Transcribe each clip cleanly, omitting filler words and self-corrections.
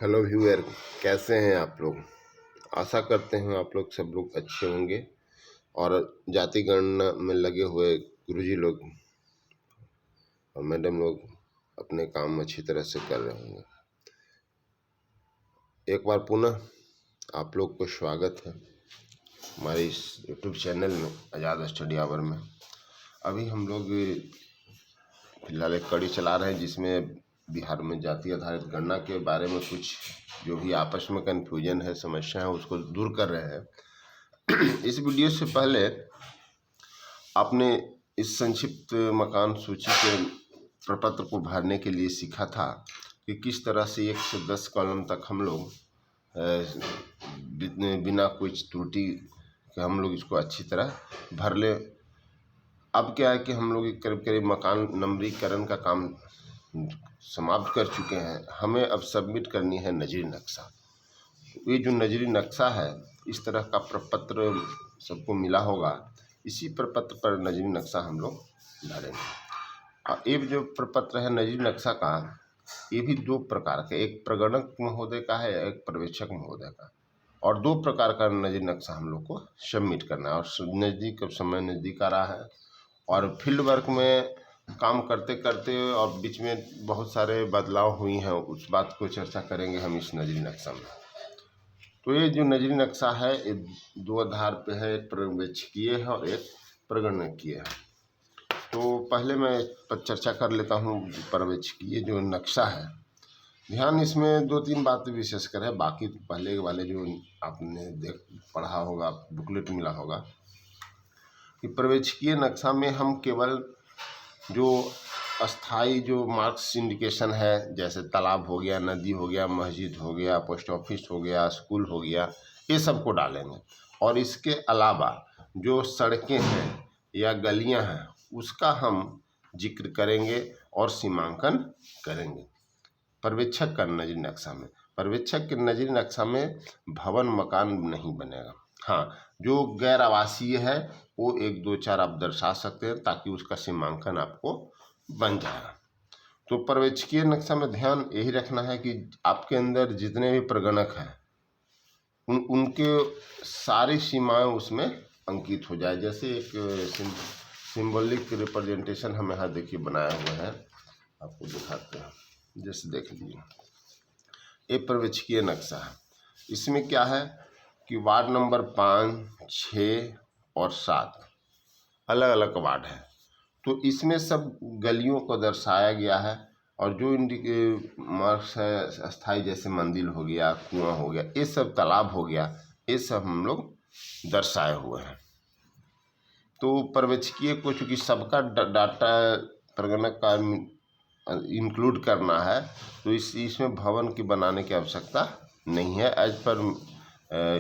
Hello viewer, कैसे हैं आप लोग। आशा करते हैं आप लोग सब लोग अच्छे होंगे और जाति गणना में लगे हुए गुरुजी लोग और मैडम लोग अपने काम अच्छी तरह से कर रहे होंगे। एक बार पुनः आप लोग को स्वागत है हमारे इस यूट्यूब चैनल में आज़ाद स्टडी आवर में। अभी हम लोग फिलहाल एक कड़ी चला रहे हैं जिसमें बिहार में जाति आधारित गणना के बारे में कुछ जो भी आपस में कन्फ्यूजन है, समस्या है, उसको दूर कर रहे हैं। इस वीडियो से पहले आपने इस संक्षिप्त मकान सूची के प्रपत्र को भरने के लिए सीखा था कि किस तरह से 1 से 10 कॉलम तक हम लोग बिना कोई त्रुटि के हम लोग इसको अच्छी तरह भर ले। अब क्या है कि हम लोग करीब करीब मकान नंबरीकरण का काम समाप्त कर चुके हैं। हमें अब सबमिट करनी है नजरी नक्शा। ये जो नजरी नक्शा है, इस तरह का प्रपत्र सबको मिला होगा। इसी प्रपत्र पर नजरी नक्शा हम लोग भरेंगे। और ये जो प्रपत्र है नजरी नक्शा का, ये भी 2 प्रकार का, एक प्रगणक महोदय का है, एक पर्यवेक्षक महोदय का। और 2 प्रकार का नजरी नक्शा हम लोग को सबमिट करना है। और नज़दीक समय नज़दीक आ रहा है और फील्ड वर्क में काम करते करते और बीच में बहुत सारे बदलाव हुई हैं, उस बात को चर्चा करेंगे हम इस नजरी नक्शा में। तो ये जो नजरी नक्शा है, ये 2 आधार पे है, एक पर्यवेक्षकीय है और एक प्रगणकीय है। तो पहले मैं पर चर्चा कर लेता हूँ पर्यवेक्षकीय जो नक्शा है। ध्यान इसमें 2-3 बातें विशेषकर है, बाकी तो पहले वाले जो आपने पढ़ा होगा, बुकलेट मिला होगा कि पर्यवेक्षकीय नक्शा में हम केवल जो अस्थाई जो मार्क्स इंडिकेशन है, जैसे तालाब हो गया, नदी हो गया, मस्जिद हो गया, पोस्ट ऑफिस हो गया, स्कूल हो गया, ये सब को डालेंगे। और इसके अलावा जो सड़कें हैं या गलियां हैं, उसका हम जिक्र करेंगे और सीमांकन करेंगे पर्यवेक्षक का नजरी नक्शा में। पर्यवेक्षक के नजरी नक्शा में भवन मकान नहीं बनेगा। हाँ, जो गैर आवासीय है वो 1, 2, 4 आप दर्शा सकते हैं ताकि उसका सीमांकन आपको बन जाएगा। तो पर्यवेक्षकीय नक्शा में ध्यान यही रखना है कि आपके अंदर जितने भी प्रगणक हैं उनके सारी सीमाएं उसमें अंकित हो जाए। जैसे एक सिंबॉलिक रिप्रेजेंटेशन हम यहाँ देखिए बनाया हुआ है, आपको दिखाते हैं। जैसे देख लीजिए, ये पर्यवेक्षकीय नक्शा है। इसमें क्या है कि वार्ड नंबर 5, 6 और 7 अलग अलग वार्ड है। तो इसमें सब गलियों को दर्शाया गया है और जो मार्क्स है अस्थाई, जैसे मंदिर हो गया, कुआं हो गया, ये सब तालाब हो गया, ये सब हम लोग दर्शाए हुए हैं। तो पर्यवेक्षकीय को चूँकि सबका डाटा प्रगणक का इंक्लूड करना है, तो इसमें भवन की बनाने की आवश्यकता नहीं है। एज पर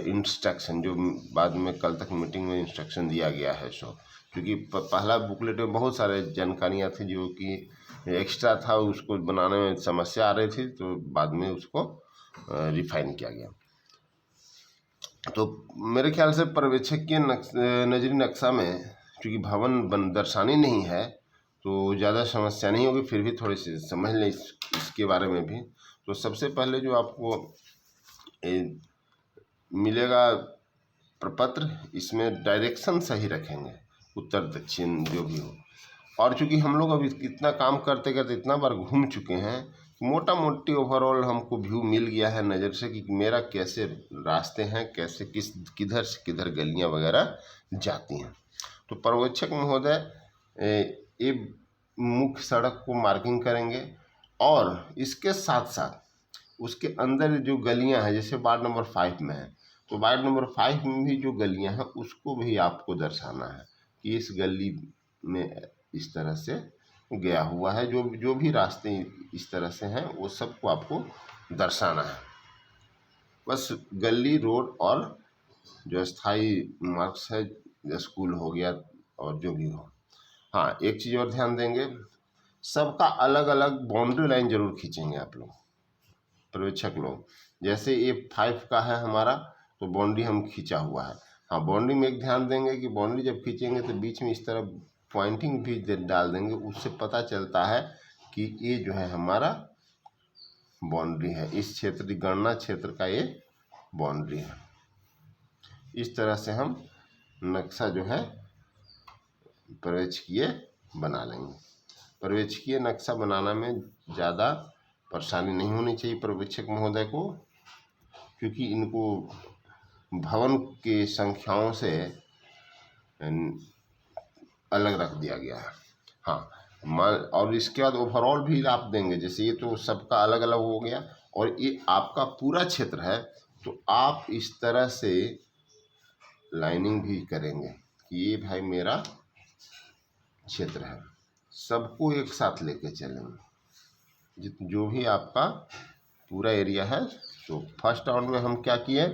इंस्ट्रक्शन जो बाद में कल तक मीटिंग में इंस्ट्रक्शन दिया गया है। सो क्योंकि पहला बुकलेट में बहुत सारे जानकारियाँ थी जो कि एक्स्ट्रा था, उसको बनाने में समस्या आ रही थी, तो बाद में उसको रिफाइन किया गया। तो मेरे ख्याल से पर्यवेक्षकीय नजरी नक्शा में क्योंकि भवन दर्शानी नहीं है तो ज़्यादा समस्या नहीं होगी। फिर भी थोड़ी सी समझ लें इसके बारे में भी। तो सबसे पहले जो आपको मिलेगा प्रपत्र, इसमें डायरेक्शन सही रखेंगे, उत्तर दक्षिण जो भी हो। और चूँकि हम लोग अभी इतना काम करते करते इतना बार घूम चुके हैं, मोटा मोटी ओवरऑल हमको व्यू मिल गया है नज़र से कि मेरा कैसे रास्ते हैं, कैसे किधर से किधर गलियां वगैरह जाती हैं। तो पर्यवेक्षक महोदय ये मुख्य सड़क को मार्किंग करेंगे और इसके साथ साथ उसके अंदर जो गलियां हैं, जैसे वार्ड नंबर 5 में है, तो वार्ड नंबर 5 में भी जो गलियां हैं उसको भी आपको दर्शाना है कि इस गली में इस तरह से गया हुआ है। जो भी रास्ते इस तरह से हैं वो सबको आपको दर्शाना है। बस गली, रोड और जो स्थाई मार्क्स है, स्कूल हो गया और जो भी हो। हाँ, एक चीज़ और ध्यान देंगे, सबका अलग अलग बाउंड्री लाइन जरूर खींचेंगे आप लोग, पर्यवेक्षक लोग। जैसे ये 5 का है हमारा, तो बाउंड्री हम खींचा हुआ है। हाँ, बाउंड्री में एक ध्यान देंगे कि बाउंड्री जब खींचेंगे तो बीच में इस तरह पॉइंटिंग भी डाल देंगे, उससे पता चलता है कि ये जो है हमारा बाउंड्री है, इस क्षेत्र की गणना क्षेत्र का ये बाउंड्री है। इस तरह से हम नक्शा जो है पर्यवेक्षकीय बना लेंगे। पर्यवेक्षकीय नक्शा बनाने में ज़्यादा परेशानी नहीं होनी चाहिए पर्यवेक्षक महोदय को, क्योंकि इनको भवन के संख्याओं से अलग रख दिया गया है। हाँ, और इसके बाद ओवरऑल भी आप देंगे, जैसे ये तो सबका अलग अलग हो गया और ये आपका पूरा क्षेत्र है, तो आप इस तरह से लाइनिंग भी करेंगे कि ये भाई मेरा क्षेत्र है। सबको एक साथ लेके चलेंगे जो भी आपका पूरा एरिया है। तो फर्स्ट राउंड में हम क्या किए,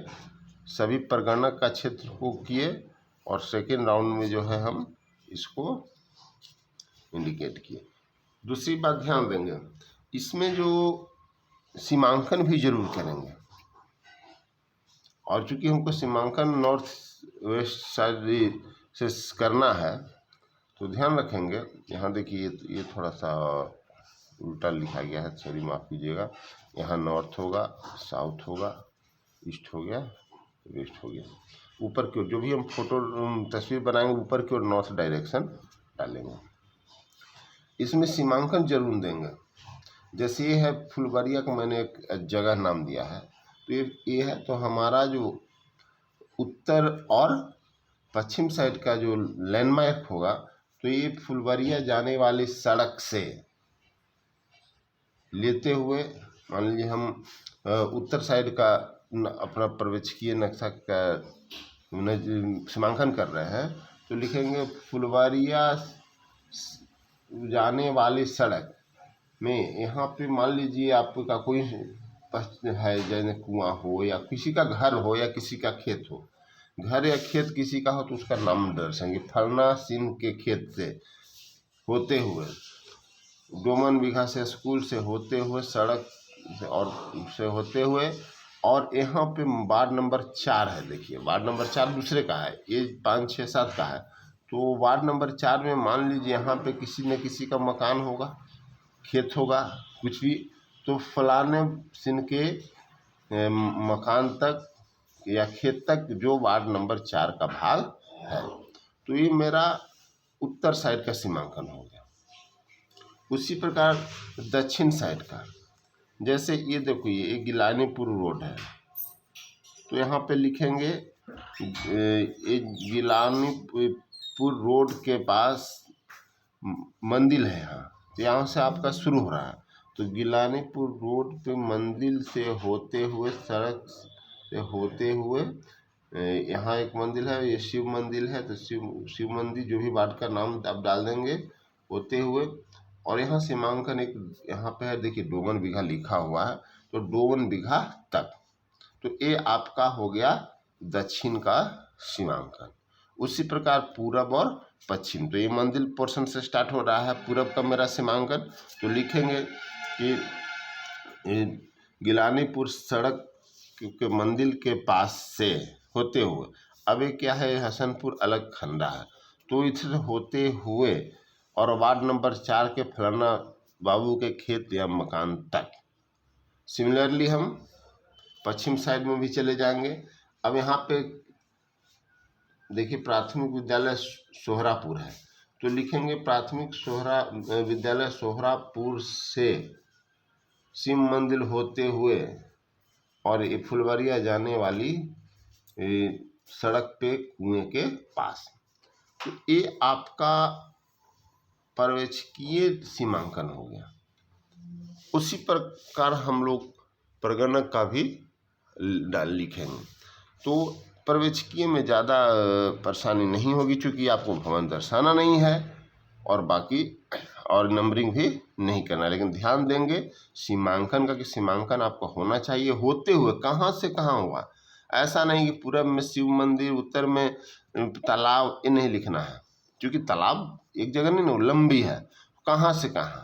सभी परगणक का क्षेत्र को किए और सेकेंड राउंड में जो है हम इसको इंडिकेट किए। दूसरी बात ध्यान देंगे, इसमें जो सीमांकन भी जरूर करेंगे, और चूंकि हमको सीमांकन नॉर्थ वेस्ट साइड से करना है तो ध्यान रखेंगे। यहाँ देखिए ये थोड़ा सा उल्टा लिखा गया है, सॉरी माफ़ कीजिएगा। यहाँ नॉर्थ होगा, साउथ होगा, ईस्ट हो गया, वेस्ट हो गया। ऊपर की ओर जो भी हम फोटो तस्वीर बनाएंगे ऊपर की ओर नॉर्थ डायरेक्शन डालेंगे। इसमें सीमांकन जरूर देंगे। जैसे ये है फुलवरिया का मैंने एक जगह नाम दिया है, तो ये है, तो हमारा जो उत्तर और पश्चिम साइड का जो लैंडमार्क होगा, तो ये फुलवरिया जाने वाली सड़क से लेते हुए, मान लीजिए हम उत्तर साइड का अपना पर्यवेक्षकीय नक्शा का सीमांकन कर रहे हैं, तो लिखेंगे फुलवरिया जाने वाली सड़क में, यहाँ पे मान लीजिए आपका कोई है, जैसे कुआं हो या किसी का घर हो या किसी का खेत हो, घर या खेत किसी का हो तो उसका नाम दर्शाएंगे। फलना सिंह के खेत से होते हुए, डोमन बीघा से स्कूल से होते हुए, सड़क और से होते हुए, और यहाँ पे वार्ड नंबर 4 है। देखिए वार्ड नंबर 4 दूसरे का है, ये 5, 6, 7 का है। तो वार्ड नंबर 4 में मान लीजिए यहाँ पे किसी न किसी का मकान होगा, खेत होगा, कुछ भी, तो फलाने सिंह के मकान तक या खेत तक जो वार्ड नंबर 4 का भाग है, तो ये मेरा उत्तर साइड का सीमांकन हो गया। उसी प्रकार दक्षिण साइड का, जैसे ये देखो ये गिलानीपुर रोड है, तो यहाँ पे लिखेंगे गिलानीपुर रोड के पास मंदिर है। यहाँ से आपका शुरू हो रहा है, तो गिलानीपुर रोड पे मंदिर से होते हुए, सड़क से होते हुए, यहाँ एक मंदिर है, ये शिव मंदिर है, तो शिव मंदिर जो भी वार्ड का नाम आप डाल देंगे, होते हुए, और यहाँ सीमांकन एक यहाँ पे है, देखिए डोमन बीघा लिखा हुआ है, तो डोमन बीघा तक, तो ये आपका हो गया दक्षिण का सीमांकन। उसी प्रकार पूरब और पश्चिम, तो ये मंदिर पोर्शन से स्टार्ट हो रहा है, पूरब का मेरा सीमांकन, तो लिखेंगे कि गिलानीपुर सड़क के मंदिर के पास से होते हुए, अब ये क्या है, हसनपुर अलग खंडा है, तो इधर होते हुए और वार्ड नंबर 4 के फलाना बाबू के खेत या मकान तक। सिमिलरली हम पश्चिम साइड में भी चले जाएंगे। अब यहाँ पे देखिए प्राथमिक विद्यालय सोहरापुर है, तो लिखेंगे प्राथमिक विद्यालय सोहरापुर से शिव मंदिर होते हुए और ये फुलवरिया जाने वाली सड़क पे कुएं के पास, तो ये आपका पर्यवेक्षकीय सीमांकन हो गया। उसी प्रकार हम लोग परगणक का भी लिखेंगे, तो पर्यवेक्षकीय में ज़्यादा परेशानी नहीं होगी, चूँकि आपको भवन दर्शाना नहीं है और बाकी और नंबरिंग भी नहीं करना, लेकिन ध्यान देंगे सीमांकन का, कि सीमांकन आपका होना चाहिए होते हुए कहाँ से कहाँ हुआ। ऐसा नहीं कि पूरब में शिव मंदिर, उत्तर में तालाब, ये नहीं लिखना है, क्योंकि तालाब एक जगह नहीं ना, लंबी है, कहाँ से कहाँ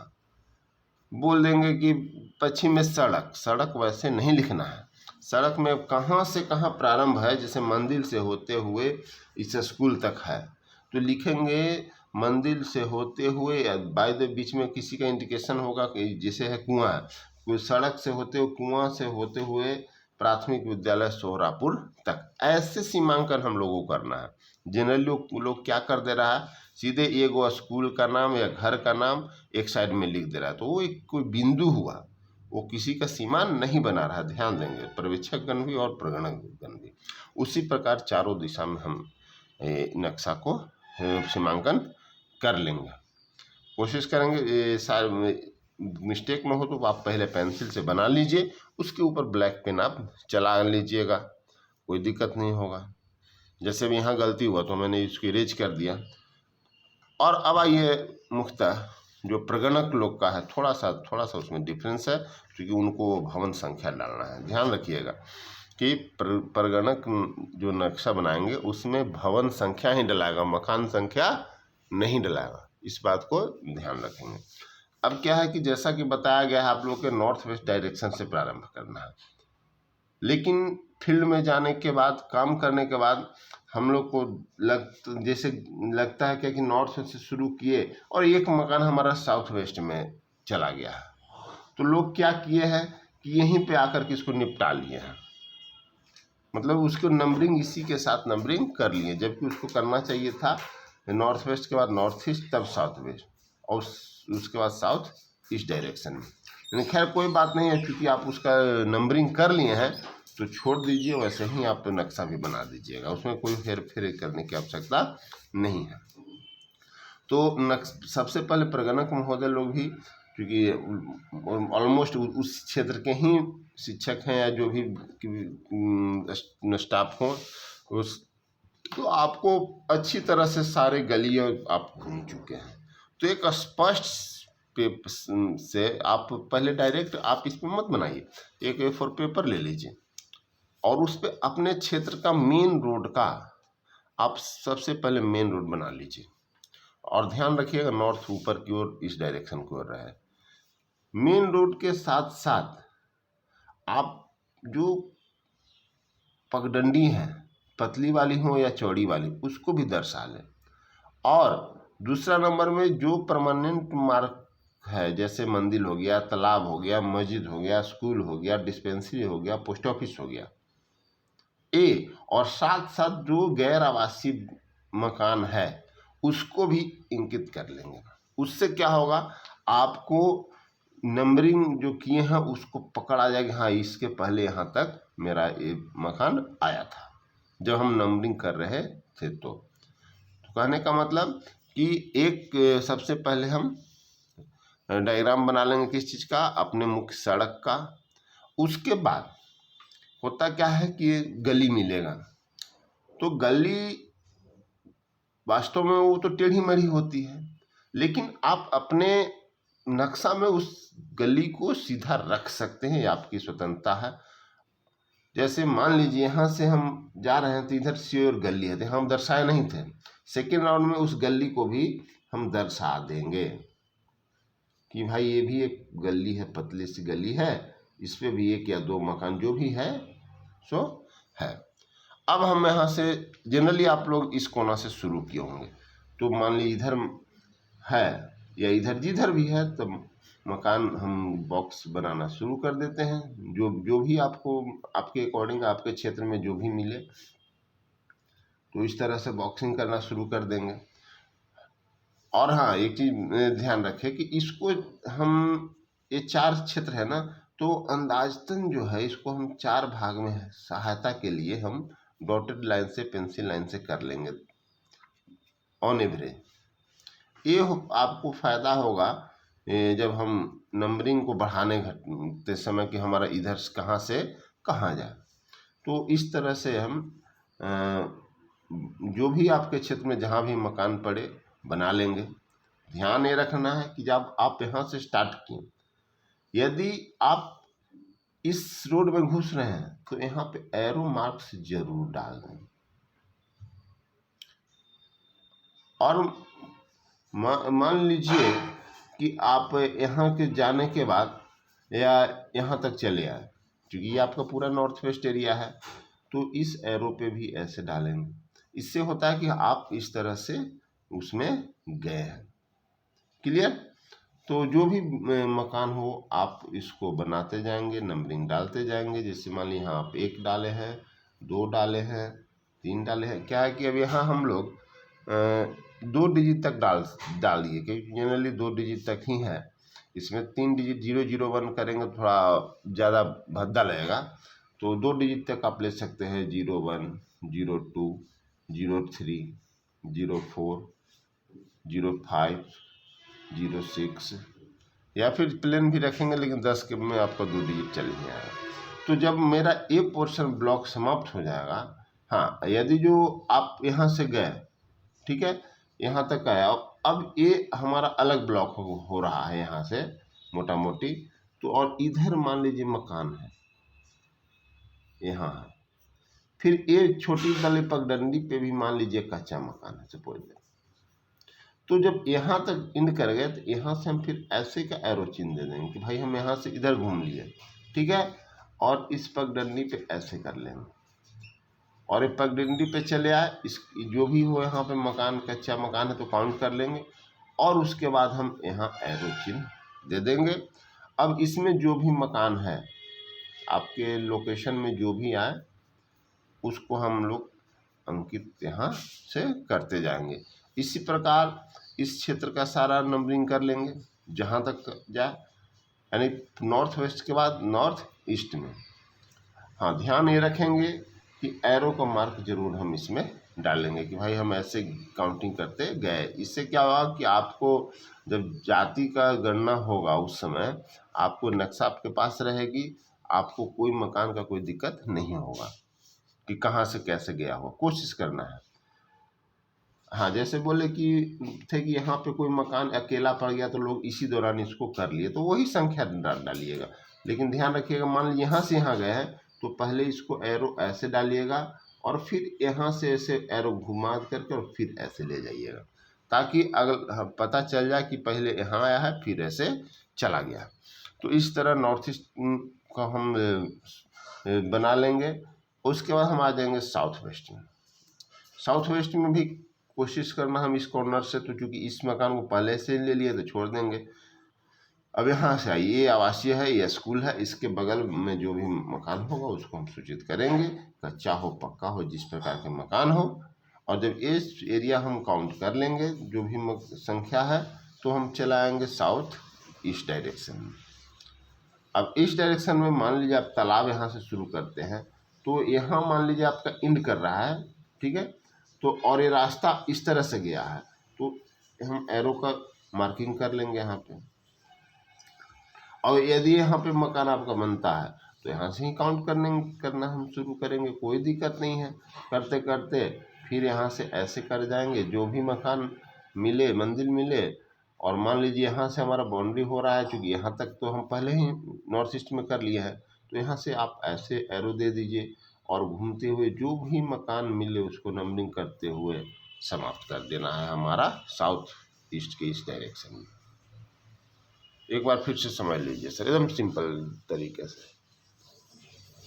बोल देंगे कि पश्चिम में सड़क, सड़क वैसे नहीं लिखना है। सड़क में कहाँ से कहाँ प्रारंभ है, जैसे मंदिर से होते हुए इस स्कूल तक है, तो लिखेंगे मंदिर से होते हुए, बाय द बीच में किसी का इंडिकेशन होगा कि जैसे है कुआं, कोई सड़क से होते हुए, कुआं से होते हुए प्राथमिक विद्यालय सोहरापुर तक, ऐसे सीमांकन हम लोगों को करना है। जनरली लोग क्या कर दे रहा है, सीधे एगो स्कूल का नाम या घर का नाम एक साइड में लिख दे रहा है, तो वो एक कोई बिंदु हुआ, वो किसी का सीमा नहीं बना रहा। ध्यान देंगे, पर्यवेक्षकगण भी और प्रगणकगण भी। उसी प्रकार चारों दिशा में हम नक्शा को सीमांकन कर लेंगे। कोशिश करेंगे सारे मिस्टेक न हो, तो आप पहले पेंसिल से बना लीजिए, उसके ऊपर ब्लैक पेन आप चला लीजिएगा, कोई दिक्कत नहीं होगा। जैसे भी यहाँ गलती हुआ तो मैंने इसको इरेज कर दिया। और अब आइए मुख्यतः जो प्रगणक लोग का है, थोड़ा सा उसमें डिफरेंस है, क्योंकि उनको भवन संख्या डालना है। ध्यान रखिएगा कि प्रगणक जो नक्शा बनाएंगे उसमें भवन संख्या ही डलाएगा, मकान संख्या नहीं डलाएगा, इस बात को ध्यान रखेंगे। अब क्या है कि जैसा कि बताया गया है, आप लोग के नॉर्थ वेस्ट डायरेक्शन से प्रारंभ करना है, लेकिन फील्ड में जाने के बाद, काम करने के बाद हम लोग को जैसे लगता है क्या कि नॉर्थ वेस्ट से शुरू किए और एक मकान हमारा साउथ वेस्ट में चला गया है, तो लोग क्या किए हैं कि यहीं पे आकर के इसको निपटा लिए हैं, मतलब उसको नंबरिंग इसी के साथ नंबरिंग कर लिए, जबकि उसको करना चाहिए था नॉर्थ वेस्ट के बाद नॉर्थ ईस्ट, तब साउथ वेस्ट, और उसके बाद साउथ ईस्ट डायरेक्शन में। लेकिन खैर कोई बात नहीं है, क्योंकि आप उसका नंबरिंग कर लिए हैं तो छोड़ दीजिए, वैसे ही आप नक्शा भी बना दीजिएगा, उसमें कोई हेर फेर करने की आवश्यकता नहीं है। तो सबसे पहले प्रगणक महोदय लोग भी, क्योंकि ऑलमोस्ट उस क्षेत्र के ही शिक्षक हैं या जो भी स्टाफ हो, उस तो आपको अच्छी तरह से सारे गलियां आप घूम चुके हैं, तो एक स्पष्ट से आप पहले डायरेक्ट आप इस पर मत बनाइए, एक A4 पेपर ले लीजिए और उस पर अपने क्षेत्र का मेन रोड का आप सबसे पहले मेन रोड बना लीजिए, और ध्यान रखिएगा नॉर्थ ऊपर की ओर, इस डायरेक्शन की ओर रहे। मेन रोड के साथ साथ आप जो पगडंडी है, पतली वाली हो या चौड़ी वाली, उसको भी दर्शा लें। और दूसरा नंबर में जो परमानेंट मार्क है, जैसे मंदिर हो गया, तालाब हो गया, मस्जिद हो गया, स्कूल हो गया, डिस्पेंसरी हो गया, पोस्ट ऑफिस हो गया, ए, और साथ साथ जो गैर आवासीय मकान है उसको भी इंकित कर लेंगे। उससे क्या होगा, आपको नंबरिंग जो किए हैं उसको पकड़ आ जाएगा, हाँ इसके पहले यहाँ तक मेरा ये मकान आया था जब हम नंबरिंग कर रहे थे। तो कहने का मतलब कि एक सबसे पहले हम डायग्राम बना लेंगे किस चीज़ का, अपने मुख्य सड़क का। उसके बाद होता क्या है कि गली मिलेगा, तो गली वास्तव में वो तो टेढ़ी मेढ़ी होती है, लेकिन आप अपने नक्शा में उस गली को सीधा रख सकते हैं, ये आपकी स्वतंत्रता है। जैसे मान लीजिए यहाँ से हम जा रहे हैं तो इधर से और गली है, तो हम दर्शाए नहीं थे, सेकेंड राउंड में उस गली को भी हम दर्शा देंगे कि भाई ये भी एक गली है, पतली सी गली है, इस पे भी एक या दो मकान जो भी है सो है। अब हम यहाँ से जनरली आप लोग इस कोना से शुरू किए होंगे, तो मान लीजिए इधर है या इधर जिधर भी है, तो मकान हम बॉक्स बनाना शुरू कर देते हैं, जो भी आपको आपके अकॉर्डिंग आपके क्षेत्र में जो भी मिले, तो इस तरह से बॉक्सिंग करना शुरू कर देंगे। और हाँ, एक चीज़ ध्यान रखें कि इसको हम, ये 4 क्षेत्र है ना, तो अंदाजतन जो है इसको हम 4 भाग में सहायता के लिए हम डॉटेड लाइन से, पेंसिल लाइन से कर लेंगे ऑन एवरेज। ये आपको फ़ायदा होगा जब हम नंबरिंग को बढ़ाने घटते समय कि हमारा इधर कहाँ से कहाँ जाए। तो इस तरह से हम जो भी आपके क्षेत्र में जहाँ भी मकान पड़े बना लेंगे। ध्यान ये रखना है कि जब आप यहाँ से स्टार्ट किए, यदि आप इस रोड में घुस रहे हैं तो यहाँ पे एरो मार्क्स जरूर डाल दें। और मान लीजिए कि आप यहाँ के जाने के बाद या यहाँ तक चले आए, क्योंकि ये आपका पूरा नॉर्थ वेस्ट एरिया है, तो इस एरो पे भी ऐसे डालेंगे। इससे होता है कि आप इस तरह से उसमें गए हैं। क्लियर? तो जो भी मकान हो आप इसको बनाते जाएंगे, नंबरिंग डालते जाएंगे। जैसे मान लीजिए यहाँ आप 1 डाले हैं, 2 डाले हैं, 3 डाले हैं। क्या है कि अब यहाँ हम लोग 2 डिजिट तक डाल दिए, क्योंकि जनरली 2 डिजिट तक ही है। इसमें 3 डिजिट 001 करेंगे थोड़ा ज़्यादा भद्दा लगेगा, तो 2 डिजिट तक आप ले सकते हैं। 01, 02, 03, 04, 05, 06, या फिर प्लेन भी रखेंगे, लेकिन 10 के में आपका 2 डिजिट चल ही आएगा। तो जब मेरा ए पोर्शन ब्लॉक समाप्त हो जाएगा, हाँ, यदि जो आप यहाँ से गए, ठीक है, यहाँ तक आया, अब ये हमारा अलग ब्लॉक हो रहा है यहाँ से मोटा मोटी। तो और इधर मान लीजिए मकान है, यहाँ है, फिर ये छोटी वाली पगडंडी पे भी मान लीजिए कच्चा मकान है सपोज। तो जब यहाँ तक इंड कर गए, तो यहाँ से हम फिर ऐसे का एरो चिन्ह दे देंगे कि भाई हम यहाँ से इधर घूम लिए, ठीक है, और इस पगडंडी पे ऐसे कर लेंगे, और ये पगडंडी पे चले आए, इस जो भी हो यहाँ पे मकान, कच्चा मकान है तो काउंट कर लेंगे, और उसके बाद हम यहाँ एरो चिन्ह दे देंगे। अब इसमें जो भी मकान है आपके लोकेशन में जो भी आए, उसको हम लोग अंकित यहाँ से करते जाएंगे। इसी प्रकार इस क्षेत्र का सारा नंबरिंग कर लेंगे जहाँ तक जाए, यानी नॉर्थ वेस्ट के बाद नॉर्थ ईस्ट में। हाँ, ध्यान ये रखेंगे कि एरो का मार्क जरूर हम इसमें डालेंगे कि भाई हम ऐसे काउंटिंग करते गए। इससे क्या होगा कि आपको जब जाति का गणना होगा उस समय आपको नक्शा आपके पास रहेगी, आपको कोई मकान का कोई दिक्कत नहीं होगा कि कहाँ से कैसे गया हो। कोशिश करना है। हाँ, जैसे बोले कि थे कि यहाँ पे कोई मकान अकेला पड़ गया तो लोग इसी दौरान इसको कर लिए, तो वही संख्या डालिएगा। लेकिन ध्यान रखिएगा, मान लीजिए यहाँ से यहाँ गए हैं तो पहले इसको एरो ऐसे डालिएगा, और फिर यहाँ से ऐसे एरो घुमा करके और फिर ऐसे ले जाइएगा, ताकि अगर पता चल जाए कि पहले यहाँ आया है फिर ऐसे चला गया। तो इस तरह नॉर्थ ईस्ट का हम बना लेंगे। उसके बाद हम आ जाएंगे साउथ वेस्ट में। साउथ वेस्ट में भी कोशिश करना हम इस कॉर्नर से, तो चूंकि इस मकान को पहले से ले लिए तो छोड़ देंगे। अब यहाँ से आइए, ये आवासीय है, ये स्कूल है, इसके बगल में जो भी मकान होगा उसको हम सूचित करेंगे, कच्चा हो पक्का हो जिस प्रकार के मकान हो। और जब इस एरिया हम काउंट कर लेंगे जो भी संख्या है, तो हम चलाएंगे साउथ ईस्ट डायरेक्शन में। अब इस डायरेक्शन में मान लीजिए आप तालाब यहाँ से शुरू करते हैं, तो यहाँ मान लीजिए आपका इंड कर रहा है, ठीक है, तो और ये रास्ता इस तरह से गया है, तो हम एरो का मार्किंग कर लेंगे यहाँ पे। और यदि यहाँ पे मकान आपका बनता है तो यहाँ से ही काउंट करना हम शुरू करेंगे, कोई दिक्कत नहीं है। करते करते फिर यहाँ से ऐसे कर जाएंगे, जो भी मकान मिले, मंजिल मिले। और मान लीजिए यहाँ से हमारा बाउंड्री हो रहा है, क्योंकि यहाँ तक तो हम पहले ही नॉर्थ ईस्ट में कर लिए हैं, तो यहाँ से आप ऐसे एरो दे दीजिए, और घूमते हुए जो भी मकान मिले उसको नंबरिंग करते हुए समाप्त कर देना है हमारा साउथ ईस्ट के इस डायरेक्शन में। एक बार फिर से समझ लीजिए सर, एकदम सिंपल तरीके से।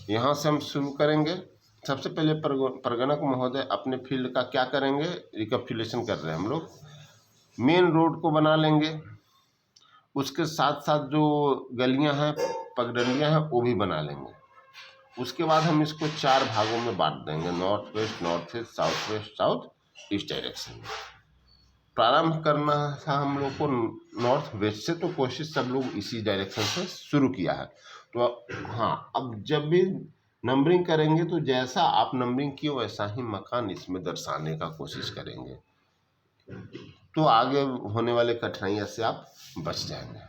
यहाँ से हम शुरू करेंगे। सबसे पहले परगणक महोदय अपने फील्ड का क्या करेंगे, रिकैपिचुलेशन कर रहे हैं हम लोग। मेन रोड को बना लेंगे, उसके साथ साथ जो गलियां हैं, पगडंडियां हैं, वो भी बना लेंगे। उसके बाद हम इसको 4 भागों में बांट देंगे, north west, north east, south west, south east direction में। प्रारंभ करना था हम लोग को नॉर्थ वेस्ट से, तो कोशिश सब लोग इसी डायरेक्शन से शुरू किया है। तो हाँ, अब जब भी नंबरिंग करेंगे तो जैसा आप नंबरिंग किए वैसा ही मकान इसमें दर्शाने का कोशिश करेंगे, तो आगे होने वाले कठिनाइयों से आप बच जाएंगे।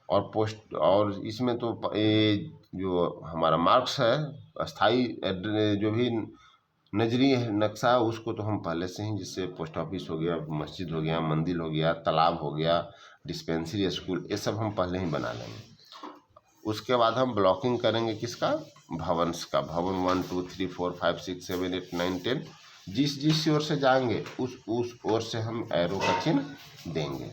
और इसमें तो ये जो हमारा मार्क्स है, अस्थाई जो भी नजरी नक्शा है, उसको तो हम पहले से ही, जिससे पोस्ट ऑफिस हो गया, मस्जिद हो गया, मंदिर हो गया, तालाब हो गया, डिस्पेंसरी, स्कूल, ये सब हम पहले ही बना लेंगे। उसके बाद हम ब्लॉकिंग करेंगे किसका, भवंस का। भवन 1 2 3 4 5 6 7 8 9 10, जिस ओर से जाएंगे उस ओर से हम एरो का चिन्ह देंगे।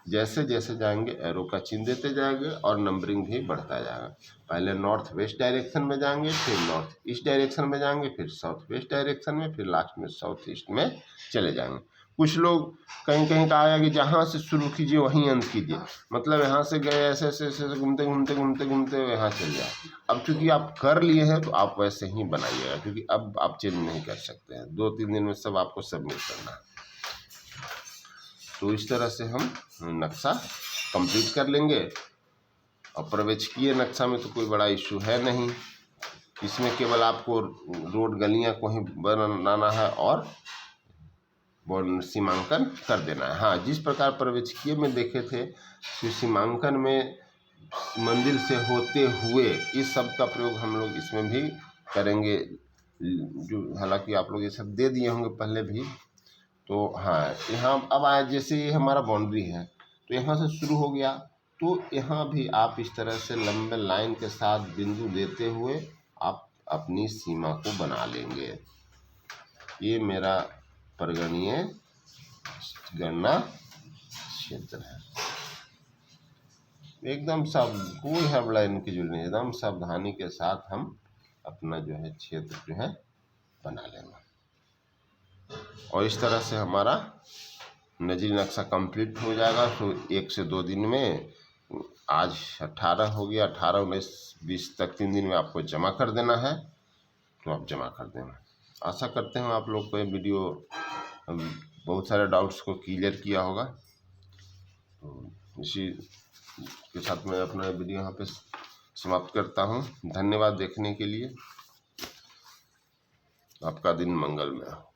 जैसे जैसे जाएंगे एरो का चिन्ह देते जाएंगे, और नंबरिंग भी बढ़ता जाएगा। पहले नॉर्थ वेस्ट डायरेक्शन में जाएंगे, फिर नॉर्थ ईस्ट डायरेक्शन में जाएंगे, फिर साउथ वेस्ट डायरेक्शन में, फिर लास्ट में साउथ ईस्ट में चले जाएंगे। कुछ लोग कहीं कहीं कहा गया कि जहाँ से शुरू कीजिए वहीं अंत कीजिए, मतलब यहाँ से गए ऐसे ऐसे ऐसे घूमते घूमते घूमते घूमते यहाँ चल जाए। अब चूंकि आप कर लिए हैं तो आप वैसे ही बनाइएगा, क्योंकि अब आप चेंज नहीं कर सकते हैं, 2-3 दिन में सब आपको सबमिट करना है। तो इस तरह से हम नक्शा कंप्लीट कर लेंगे। और प्रवेशिकीय नक्शा में तो कोई बड़ा इशू है नहीं, इसमें केवल आपको रोड गलियां को ही बनाना है और सीमांकन कर देना है। हाँ, जिस प्रकार प्रवेशिकीय में देखे थे कि सीमांकन में मंदिर से होते हुए इस सब का प्रयोग हम लोग इसमें भी करेंगे, जो हालांकि आप लोग ये सब दे दिए होंगे पहले भी। तो हाँ, यहाँ अब आया, जैसे ये हमारा बाउंड्री है तो यहाँ से शुरू हो गया, तो यहाँ भी आप इस तरह से लंबे लाइन के साथ बिंदु देते हुए आप अपनी सीमा को बना लेंगे। ये मेरा परगणीय गणना क्षेत्र है। एकदम सब कोई हड़बड़ा इनकी जरूरत नहीं, एकदम सावधानी के साथ हम अपना जो है क्षेत्र जो है बना लेंगे। और इस तरह से हमारा नजरी नक्शा कंप्लीट हो जाएगा। तो 1 से 2 दिन में, आज 18 हो गया, 18, 19, 20 तक 3 दिन में आपको जमा कर देना है, तो आप जमा कर देना। आशा करते हैं आप लोग को ये वीडियो बहुत सारे डाउट्स को क्लियर किया होगा। तो इसी के साथ मैं अपना वीडियो यहाँ पे समाप्त करता हूँ। धन्यवाद देखने के लिए। आपका दिन मंगलमय हो।